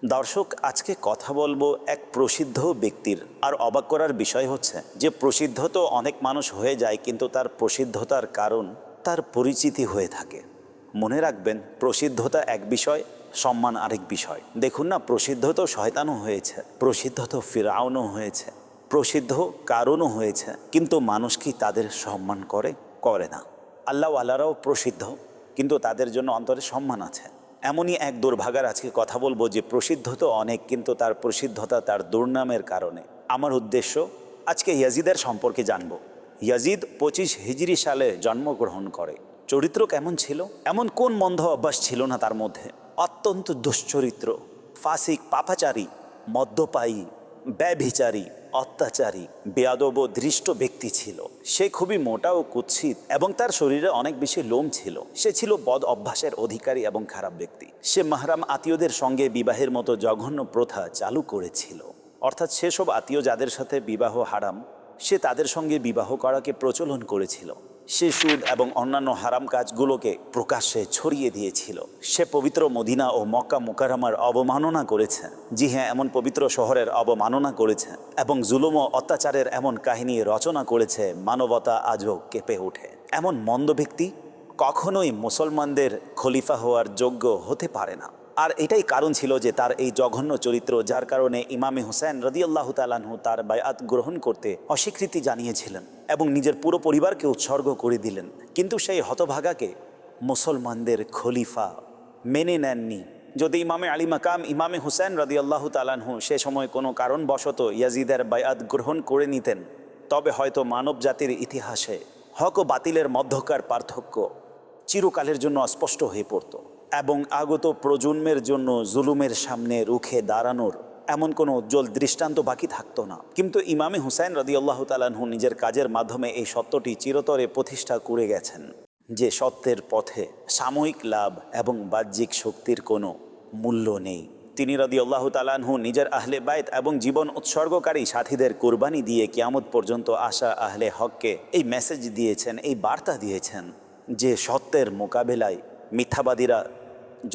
দর্শক, আজকে কথা বলবো এক প্রসিদ্ধ ব্যক্তির। আর অবাক করার বিষয় হচ্ছে যে প্রসিদ্ধ তো অনেক মানুষ হয়ে যায়, কিন্তু তার প্রসিদ্ধতার কারণ তার পরিচিতি হয়ে থাকে। মনে রাখবেন, প্রসিদ্ধতা এক বিষয়, সম্মান আরেক বিষয়। দেখুন না, প্রসিদ্ধ তো শয়তানও হয়েছে, প্রসিদ্ধ তো ফিরাউনও হয়েছে, প্রসিদ্ধ কারণও হয়েছে, কিন্তু মানুষ কি তাদের সম্মান করে না। আল্লাহওয়ালারাও প্রসিদ্ধ, কিন্তু তাদের জন্য অন্তরে সম্মান আছে। এমনই এক দুর্ভাগার আজকে কথা বলবো যে প্রসিদ্ধ তো অনেক, কিন্তু তার প্রসিদ্ধতা তার দুর্নামের কারণে। আমার উদ্দেশ্য আজকে ইয়াজিদের সম্পর্কে জানবো। ইয়াজিদ 25 হিজরি সালে জন্মগ্রহণ করে। চরিত্র কেমন ছিল? এমন কোন মন্দ অভ্যাস ছিল না তার মধ্যে? অত্যন্ত দুশ্চরিত্র, ফাসিক, পাপাচারী, মদ্যপায়ী, ব্যভিচারী, অত্যাচারী, বেয়াদব ও দৃষ্ট ব্যক্তি ছিল। সে খুবই মোটা ও কুৎসিত এবং তার শরীরে অনেক বেশি লোম ছিল। সে ছিল বদ অভ্যাসের অধিকারী এবং খারাপ ব্যক্তি। সে মাহরাম আত্মীয়দের সঙ্গে বিবাহের মতো জঘন্য প্রথা চালু করেছিল। অর্থাৎ সেসব আত্মীয় যাদের সাথে বিবাহ হারাম, সে তাদের সঙ্গে বিবাহ করাকে প্রচলন করেছিল। সে সুদ এবং অন্যান্য হারাম কাজগুলোকে প্রকাশ্যে ছড়িয়ে দিয়েছিল। সে পবিত্র মদিনা ও মক্কা মুকাররমার অবমাননা করেছে। জি হ্যাঁ, এমন পবিত্র শহরের অবমাননা করেছে এবং জুলুম ও অত্যাচারের এমন কাহিনী রচনা করেছে, মানবতা আজও কেঁপে ওঠে। এমন মন্দ ব্যক্তি কখনোই মুসলমানদের খলিফা হওয়ার যোগ্য হতে পারে না। আর এটাই কারণ ছিল যে তার এই জঘন্য চরিত্র, যার কারণে ইমামে হুসাইন রাদিয়াল্লাহু তাআলা আনহু তার বায়াত গ্রহণ করতে অস্বীকৃতি জানিয়েছিলেন এবং নিজের পুরো পরিবারকে উৎসর্গ করে দিলেন। কিন্তু সেই হতভাগাকে মুসলমানদের খলিফা মেনে নেননি। যদি ইমামে আলী মাকাম ইমামে হুসাইন রাদিয়াল্লাহু তাআলা আনহু সে সময় কোনো কারণবশত ইয়াজিদের বায়াত গ্রহণ করে নিতেন, তবে হয়তো মানব জাতির ইতিহাসে হক ও বাতিলের মধ্যকার পার্থক্য চিরকালের জন্য স্পষ্ট হয়ে পড়ত এবং আগত প্রজন্মের জন্য জুলুমের সামনে রুখে দাঁড়ানোর এমন কোনো উজ্জ্বল দৃষ্টান্ত বাকি থাকতো না। কিন্তু ইমামে হুসাইন রাদিয়াল্লাহু তাআলা আনহু নিজের কাজের মাধ্যমে এই সত্যটি চিরতরে প্রতিষ্ঠা করে গেছেন যে সত্যের পথে সাময়িক লাভ এবং বাহ্যিক শক্তির কোনো মূল্য নেই। তিনি রাদিয়াল্লাহু তাআলা আনহু নিজের আহলে বাইত এবং জীবন উৎসর্গকারী সাথীদের কুরবানি দিয়ে কিয়ামত পর্যন্ত আসা আহলে হককে এই মেসেজ দিয়েছেন, এই বার্তা দিয়েছেন যে সত্যের মোকাবেলায় মিথ্যাবাদীরা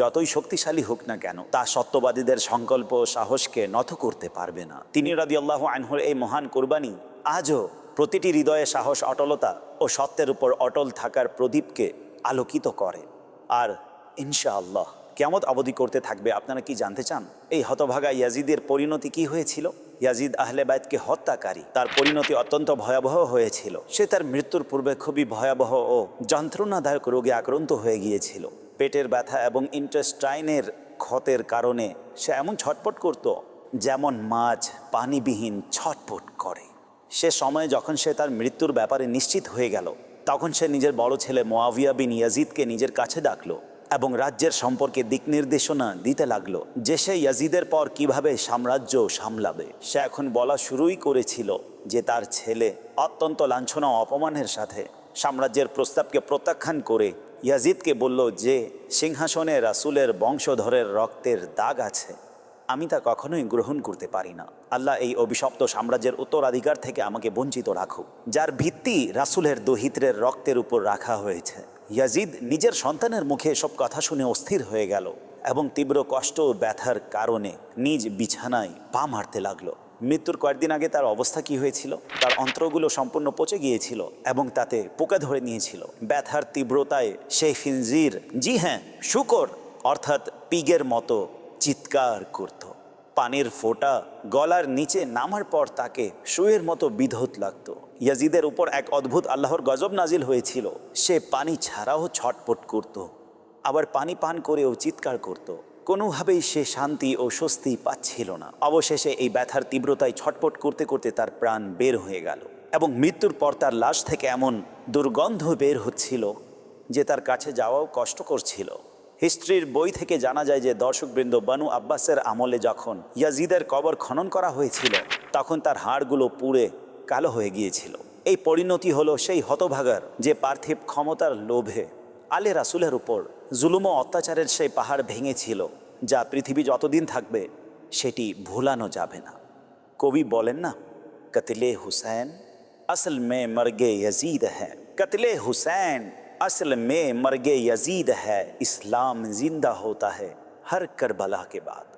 যতই শক্তিশালী হোক না কেন, তা সত্যবাদীদের সংকল্প ও সাহসকে নত করতে পারবে না। তিনি রাদিয়াল্লাহু আনহুর এই মহান কুরবানি আজও প্রতিটি হৃদয়ে সাহস, অটলতা ও সত্যের উপর অটল থাকার প্রদীপকে আলোকিত করে। আর ইনশাআল্লাহ কিয়ামত অবধি করতে থাকবে। আপনারা কি জানতে চান এই হতভাগা ইয়াজিদের পরিণতি কি হয়েছিল? ইয়াজিদ আহলে বাইতকে হত্যাকারী। তার পরিণতি অত্যন্ত ভয়াবহ হয়েছিল। সে তার মৃত্যুর পূর্বে খুবই ভয়াবহ ও যন্ত্রণাদায়ক রোগে আক্রান্ত হয়ে গিয়েছিল। পেটের ব্যথা এবং ইন্টেস্টাইনের ক্ষতের কারণে সে এমন ছটপট করত যেমন মাছ পানিবিহীন ছটপট করে। সে সময়ে যখন সে তার মৃত্যুর ব্যাপারে নিশ্চিত হয়ে গেল, তখন সে নিজের বড় ছেলে মুআবিয়া বিন ইয়াজিদকে নিজের কাছে ডাকলো এবং রাজ্যের সম্পর্কে দিক নির্দেশনা দিতে লাগলো যে সে ইয়াজিদের পর কিভাবে সাম্রাজ্য সামলাবে। সে এখন বলা শুরুই করেছিল যে তার ছেলে অত্যন্ত লাঞ্ছনা ও অপমানের সাথে সাম্রাজ্যের প্রস্তাবকে প্রত্যাখ্যান করে ইয়াজিদকে বলল যে সিংহাসনে রাসূলের বংশধরের রক্তের দাগ আছে, আমি তা কখনোই গ্রহণ করতে পারি না। আল্লাহ এই অভিশপ্ত সাম্রাজ্যের উত্তরাধিকার থেকে আমাকে বঞ্চিত রাখুক, যার ভিত্তি রাসূলের দহিত্রের রক্তের উপর রাখা হয়েছে। ইয়াজিদ নিজের সন্তানের মুখে এসব কথা শুনে অস্থির হয়ে গেল এবং তীব্র কষ্ট ও ব্যথার কারণে নিজ বিছানায় পা মারতে লাগলো। মৃত্যুর কয়েকদিন আগে তার অবস্থা কি হয়েছিল? তার অন্ত্রগুলো সম্পূর্ণ পচে গিয়েছিল এবং তাতে পোকা ধরে নিয়েছিল। ব্যথার তীব্রতায় সেই ফিনজির, জি হ্যাঁ শূকর অর্থাৎ পিগের মতো চিৎকার করত। পানির ফোঁটা গলার নিচে নামার পর তাকে শুয়ের মতো বিধৌত লাগতো। ইয়াজিদের উপর এক অদ্ভুত আল্লাহর গজব নাজিল হয়েছিল। সে পানি ছাড়াও ছটপট করত, আবার পানি পান করেও চিৎকার করত। কোনোভাবেই সে শান্তি ও স্বস্তি পাচ্ছিল না। অবশেষে এই ব্যথার তীব্রতায় ছটপট করতে করতে তার প্রাণ বের হয়ে গেল এবং মৃত্যুর পর তার লাশ থেকে এমন দুর্গন্ধ বের হচ্ছিল যে তার কাছে যাওয়াও কষ্টকর ছিল। হিস্ট্রির বই থেকে জানা যায় যে দর্শকবৃন্দ, বানু আব্বাসের আমলে যখন ইয়াজিদের কবর খনন করা হয়েছিল, তখন তার হাড়গুলো পুড়ে কালো হয়ে গিয়েছিল। এই পরিণতি হলো সেই হতভাগার যে পার্থিব ক্ষমতার লোভে আলে রাসূলের উপর জুলুম ও অত্যাচারের সেই পাহাড় ভেঙেছিল, যা পৃথিবী যতদিন থাকবে সেটি ভুলানো যাবে না। কবি বলেন না, কতলে হুসैन असल में मर्गे यजीद है, कत्ले हुसैन असल में मर्गे यजीद है, इस्लाम जिंदा होता है हर करबला के बाद।